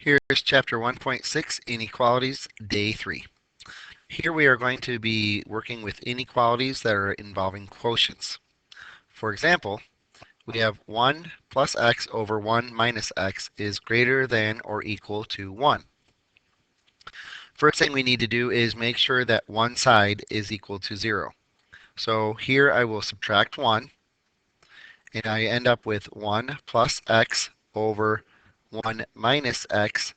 Here's Chapter 1.6, Inequalities, Day 3. Here we are going to be working with inequalities that are involving quotients. For example, we have 1 plus x over 1 minus x is greater than or equal to 1. First thing we need to do is make sure that one side is equal to 0. So here I will subtract 1, and I end up with 1 plus x over 1 minus x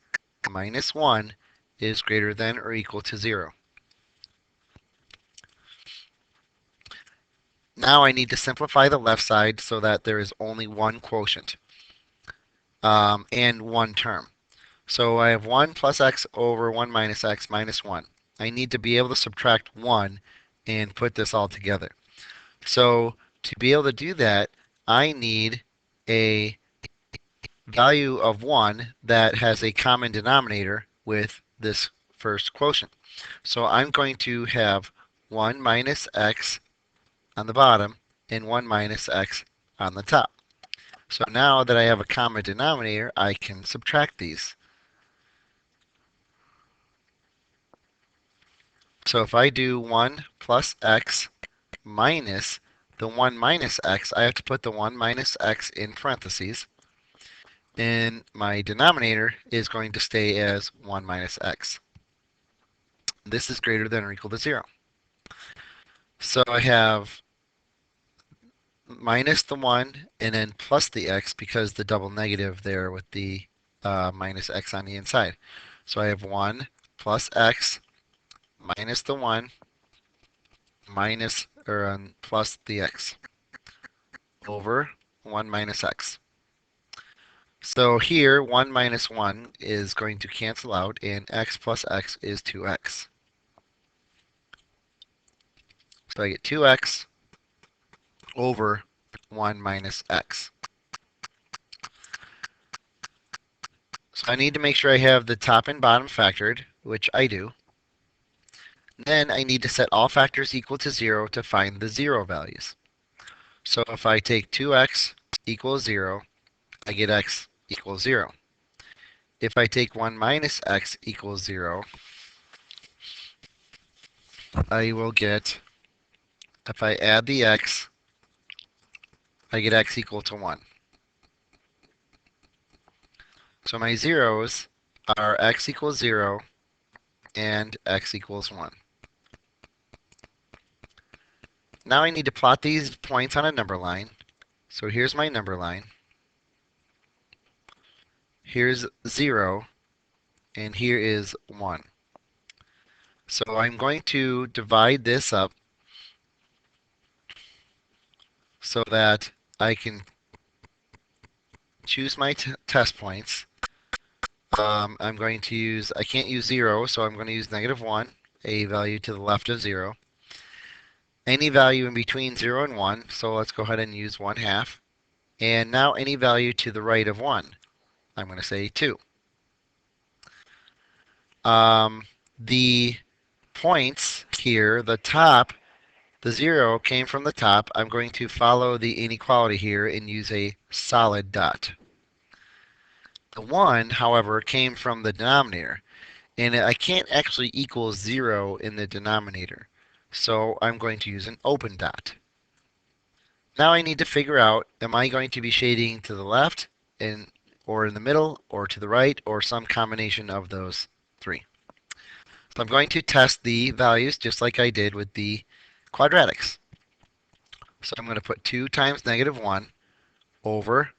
minus 1 is greater than or equal to 0. Now I need to simplify the left side so that there is only one quotient and one term. So I have 1 plus x over 1 minus x minus 1. I need to be able to subtract 1 and put this all together. So to be able to do that, I need a value of 1 that has a common denominator with this first quotient. So I'm going to have 1 minus x on the bottom and 1 minus x on the top. So now that I have a common denominator, I can subtract these. So if I do 1 plus x minus the 1 minus x, I have to put the 1 minus x in parentheses. And my denominator is going to stay as 1 minus x. This is greater than or equal to 0. So I have minus the 1 and then plus the x because the double negative there with the minus x on the inside. So I have 1 plus x minus the 1 minus or plus the x over 1 minus x. So here 1 minus 1 is going to cancel out and x plus x is 2x. So I get 2x over 1 minus x. So I need to make sure I have the top and bottom factored, which I do. Then I need to set all factors equal to 0 to find the 0 values. So if I take 2x equals 0, I get x equals 0. If I take 1 minus x equals 0, I will get, if I add the x, I get x equal to 1. So my zeros are x equals 0 and x equals 1. Now I need to plot these points on a number line. So here's my number line. Here's 0, and here is 1. So I'm going to divide this up so that I can choose my test points. I'm going to use, I can't use 0, so I'm going to use -1, a value to the left of 0. Any value in between 0 and 1, so let's go ahead and use 1/2. And now any value to the right of 1, I'm going to say 2. The points here, the top, the 0 came from the top. I'm going to follow the inequality here and use a solid dot. The 1, however, came from the denominator, and I can't actually equal 0 in the denominator, so I'm going to use an open dot. Now I need to figure out, am I going to be shading to the left or in the middle or to the right or some combination of those three. So I'm going to test the values just like I did with the quadratics. So I'm going to put 2 times -1 over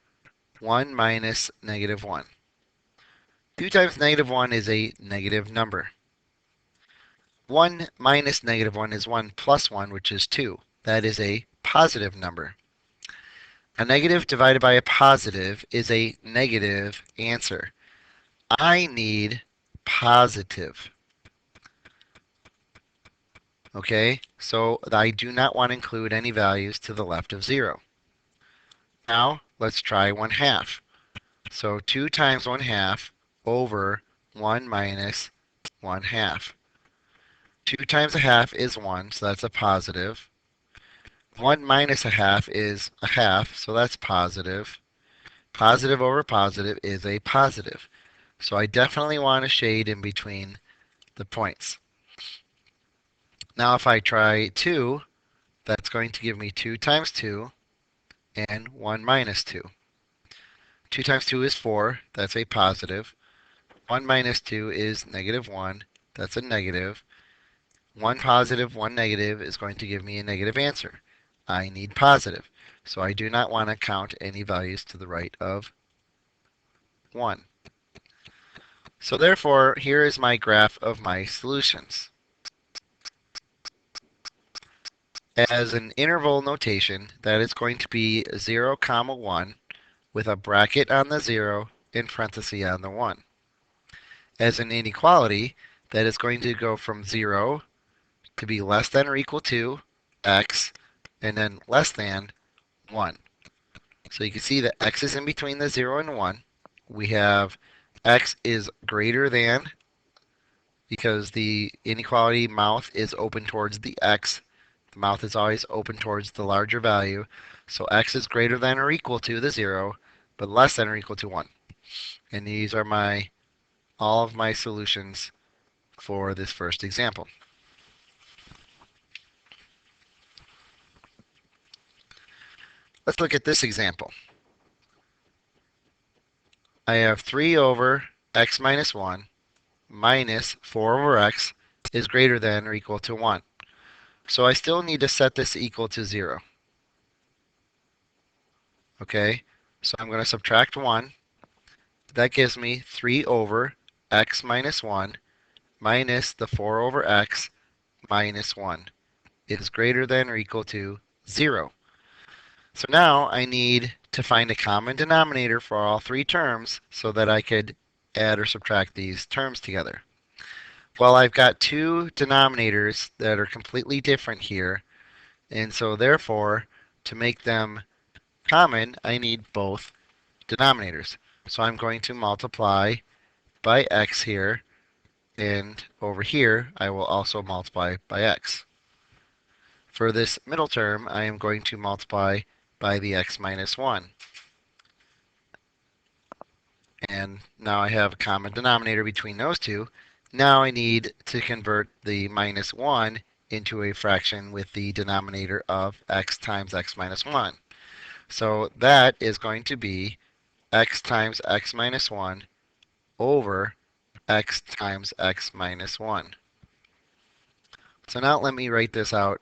1 minus -1. 2 times -1 is a negative number. 1 minus -1 is 1 plus 1, which is 2. That is a positive number. A negative divided by a positive is a negative answer. I need positive. Okay, so I do not want to include any values to the left of 0. Now let's try 1/2. So 2 times 1/2 over 1 minus 1/2. 2 times 1/2 is 1, so that's a positive. 1 minus 1/2 is 1/2, so that's positive. Positive over positive is a positive. So I definitely want a shade in between the points. Now if I try 2, that's going to give me 2 times 2 and 1 minus 2. 2 times 2 is 4. That's a positive. 1 minus 2 is negative 1. That's a negative. 1 positive, 1 negative is going to give me a negative answer. I need positive. So I do not want to count any values to the right of 1. So therefore, here is my graph of my solutions. As an interval notation, that is going to be 0, comma 1 with a bracket on the 0 and parenthesis on the 1. As an inequality, that is going to go from 0 to be less than or equal to x, and then less than 1. So you can see that x is in between the 0 and 1. We have x is greater than, because the inequality mouth is open towards the x. The mouth is always open towards the larger value. So x is greater than or equal to the 0, but less than or equal to 1. And these are all of my solutions for this first example. Let's look at this example. I have 3 over x minus 1 minus 4 over x is greater than or equal to 1. So I still need to set this equal to 0. Okay, so I'm going to subtract 1. That gives me 3 over x minus 1 minus the 4 over x minus 1 is greater than or equal to 0. So now I need to find a common denominator for all 3 terms so that I could add or subtract these terms together. Well, I've got 2 denominators that are completely different here, and so therefore, to make them common, I need both denominators. So I'm going to multiply by x here, and over here I will also multiply by x. For this middle term, I am going to multiply by the x minus 1. And now I have a common denominator between those two. Now I need to convert the minus 1 into a fraction with the denominator of x times x minus 1. So that is going to be x times x minus 1 over x times x minus 1. So now let me write this out.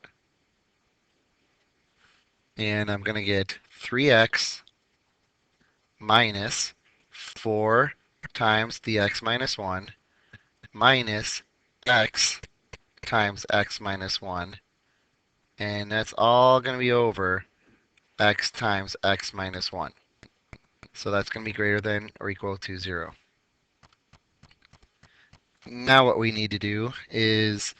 And I'm going to get 3x minus 4 times the x minus 1 minus x times x minus 1. And that's all going to be over x times x minus 1. So that's going to be greater than or equal to 0. Now what we need to do is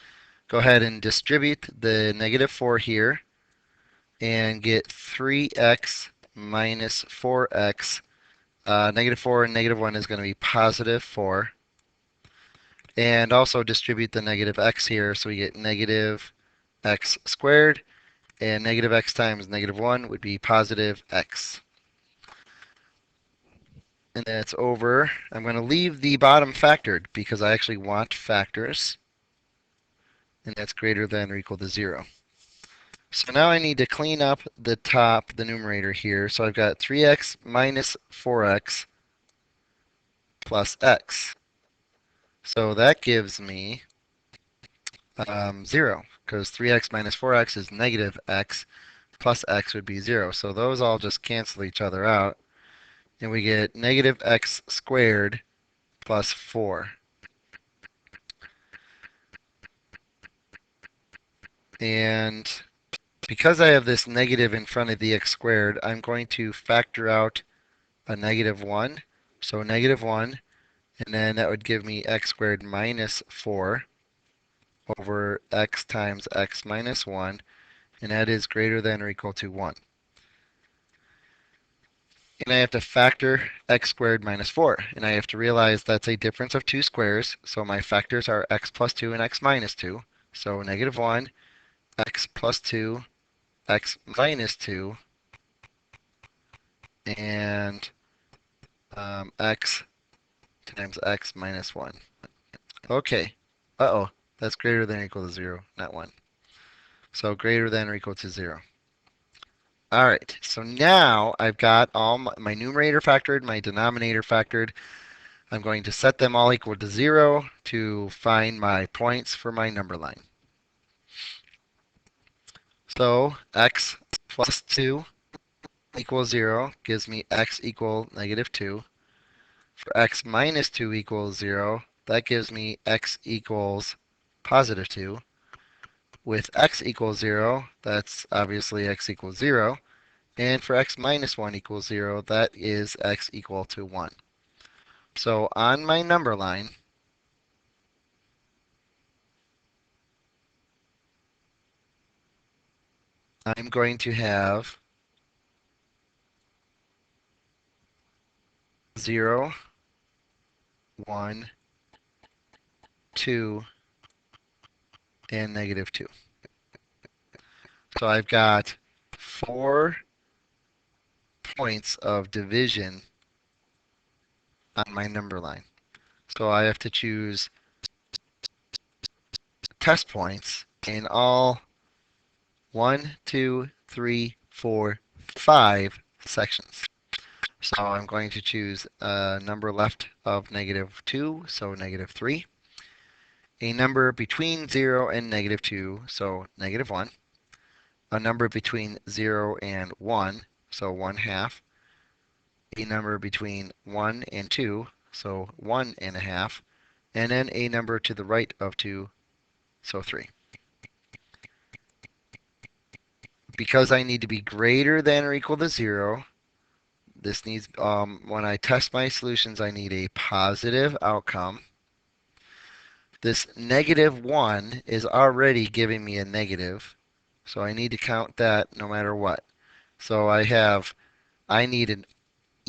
go ahead and distribute the negative 4 here and get 3x minus 4x. Negative 4 and negative 1 is going to be positive 4. And also distribute the negative x here, so we get negative x squared, and negative x times negative 1 would be positive x. And that's over. I'm going to leave the bottom factored because I actually want factors, and that's greater than or equal to 0. So now I need to clean up the top, the numerator here. So I've got 3x minus 4x plus x. So that gives me 0, because 3x minus 4x is negative x, plus x would be 0. So those all just cancel each other out, and we get negative x squared plus 4. And because I have this negative in front of the x squared, I'm going to factor out a negative 1. So negative 1, and then that would give me x squared minus 4 over x times x minus 1, and that is greater than or equal to 1. And I have to factor x squared minus 4. And I have to realize that's a difference of 2 squares. So my factors are x plus 2 and x minus 2. So negative 1, x plus 2, x minus 2, and x times x minus 1. Okay. Uh-oh. That's greater than or equal to 0, not 1. So greater than or equal to 0. All right. So now I've got all my numerator factored, my denominator factored. I'm going to set them all equal to 0 to find my points for my number line. So x plus 2 equals 0 gives me x equal negative 2. For x minus 2 equals 0, that gives me x equals positive 2. With x equals 0, that's obviously x equals 0. And for x minus 1 equals 0, that is x equal to 1. So on my number line, I'm going to have 0, 1, 2, and negative 2. So I've got 4 points of division on my number line. So I have to choose test points in all 1, 2, 3, 4, 5 sections. So I'm going to choose a number left of negative 2, so negative 3. A number between 0 and negative 2, so negative 1. A number between 0 and 1, so 1 half. A number between 1 and 2, so 1 and a half. And then a number to the right of 2, so 3. Because I need to be greater than or equal to 0, this needs, when I test my solutions, I need a positive outcome. This negative 1 is already giving me a negative, so I need to count that no matter what. So I need an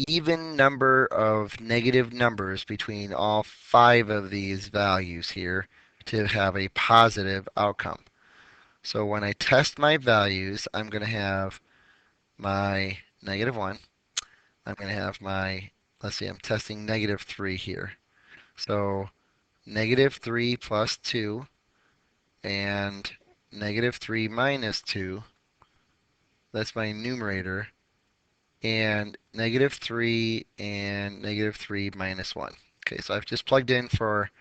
even number of negative numbers between all 5 of these values here to have a positive outcome. So when I test my values, I'm going to have my negative 1. I'm going to have my, let's see, I'm testing negative 3 here. So negative 3 plus 2 and negative 3 minus 2, that's my numerator, and negative 3 and negative 3 minus 1. Okay, so I've just plugged in for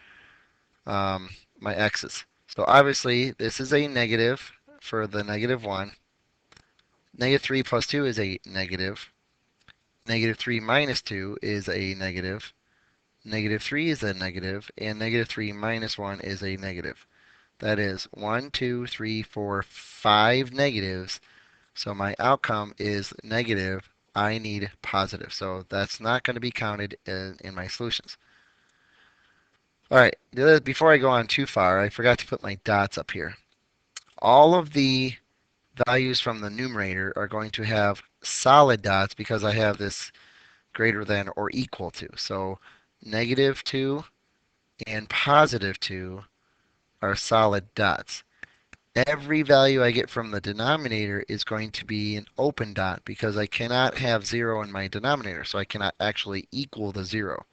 my x's. So obviously this is a negative for the negative 1. Negative 3 plus 2 is a negative. Negative 3 minus 2 is a negative. Negative 3 is a negative, and negative 3 minus 1 is a negative. That is 1, 2, 3, 4, 5 negatives. So my outcome is negative. I need positive. So that's not going to be counted in my solutions. All right, before I go on too far, I forgot to put my dots up here. All of the values from the numerator are going to have solid dots because I have this greater than or equal to. So negative 2 and positive 2 are solid dots. Every value I get from the denominator is going to be an open dot because I cannot have 0 in my denominator, so I cannot actually equal the 0.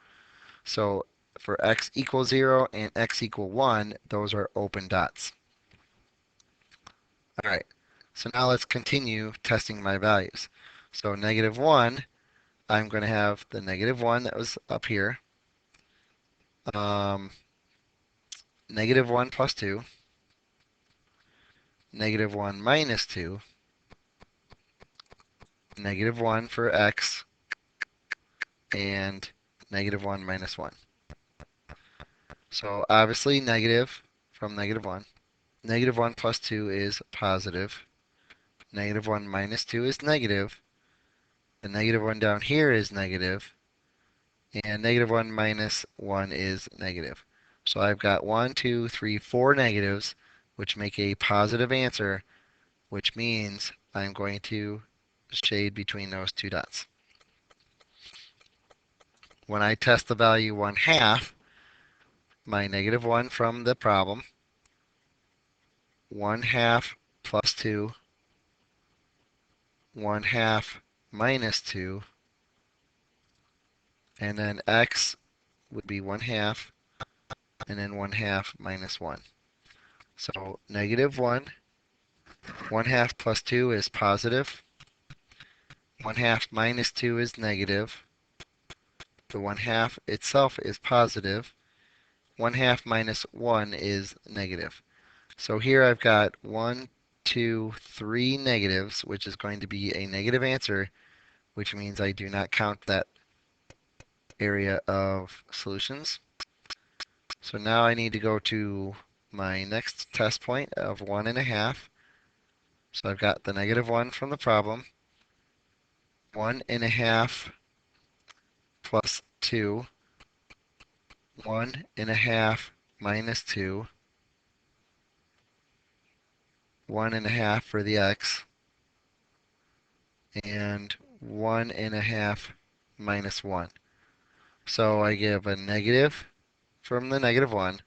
So for x equals 0 and x equal 1, those are open dots. All right, so now let's continue testing my values. So negative 1, I'm going to have the negative 1 that was up here. Um, negative 1 plus 2. Negative 1 minus 2. Negative 1 for x. And negative 1 minus 1. So obviously negative from negative 1. Negative 1 plus 2 is positive. Negative 1 minus 2 is negative. The negative 1 down here is negative. And negative 1 minus 1 is negative. So I've got 1, 2, 3, 4 negatives, which make a positive answer, which means I'm going to shade between those two dots. When I test the value 1 half, my negative 1 from the problem, 1 half plus 2, 1 half minus 2, and then x would be 1 half, and then 1 half minus 1. So negative 1, 1 half plus 2 is positive. 1 half minus 2 is negative. The 1 half itself is positive. 1 half minus 1 is negative. So here I've got 1, 2, 3 negatives, which is going to be a negative answer, which means I do not count that area of solutions. So now I need to go to my next test point of 1 1/2. So I've got the negative 1 from the problem. 1 1/2 plus 2. 1 1/2 minus 2. 1 1/2 for the x. And 1 1/2 minus 1. So I give a negative from the negative 1,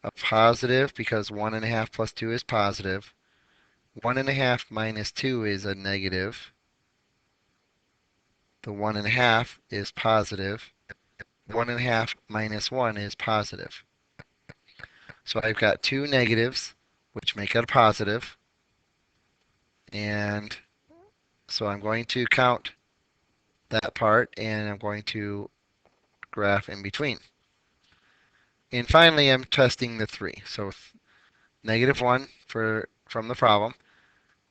a positive because 1 1/2 plus 2 is positive. 1 1/2 minus 2 is a negative. The 1 1/2 is positive. 1 1/2 minus 1 is positive. So I've got two negatives, which make it a positive. And so I'm going to count that part, and I'm going to graph in between. And finally, I'm testing the 3. So negative 1 from the problem,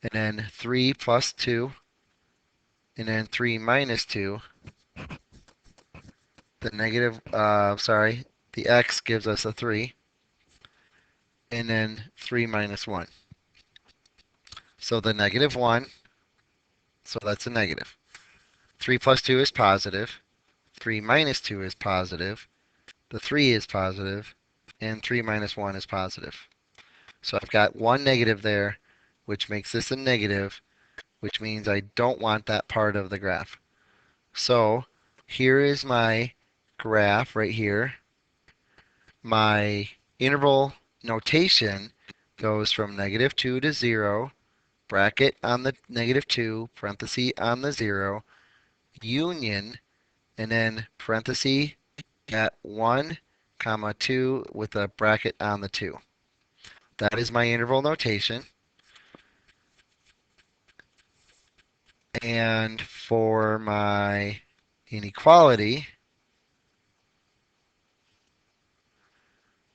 and then 3 plus 2, and then 3 minus 2. The the x gives us a 3, and then 3 minus 1. So the negative 1, so that's a negative. 3 plus 2 is positive. 3 minus 2 is positive. The 3 is positive, and 3 minus 1 is positive. So I've got one negative there, which makes this a negative, which means I don't want that part of the graph. So here is my graph right here. My interval notation goes from -2 to 0, bracket on the -2, parenthesis on the 0, union, and then parenthesis at 1, comma 2 with a bracket on the 2. That is my interval notation. And for my inequality,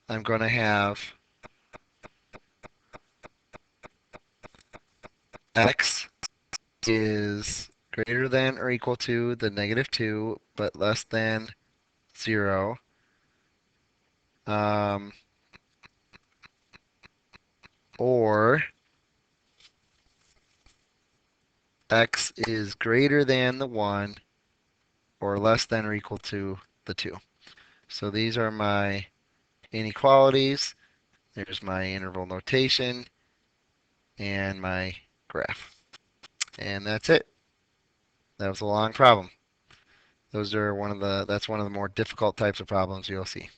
I'm going to have x is greater than or equal to the -2, but less than 0. Or x is greater than the 1 or less than or equal to the 2. So these are my inequalities. There's my interval notation and my graph. And that's it. That was a long problem. That's one of the more difficult types of problems you'll see.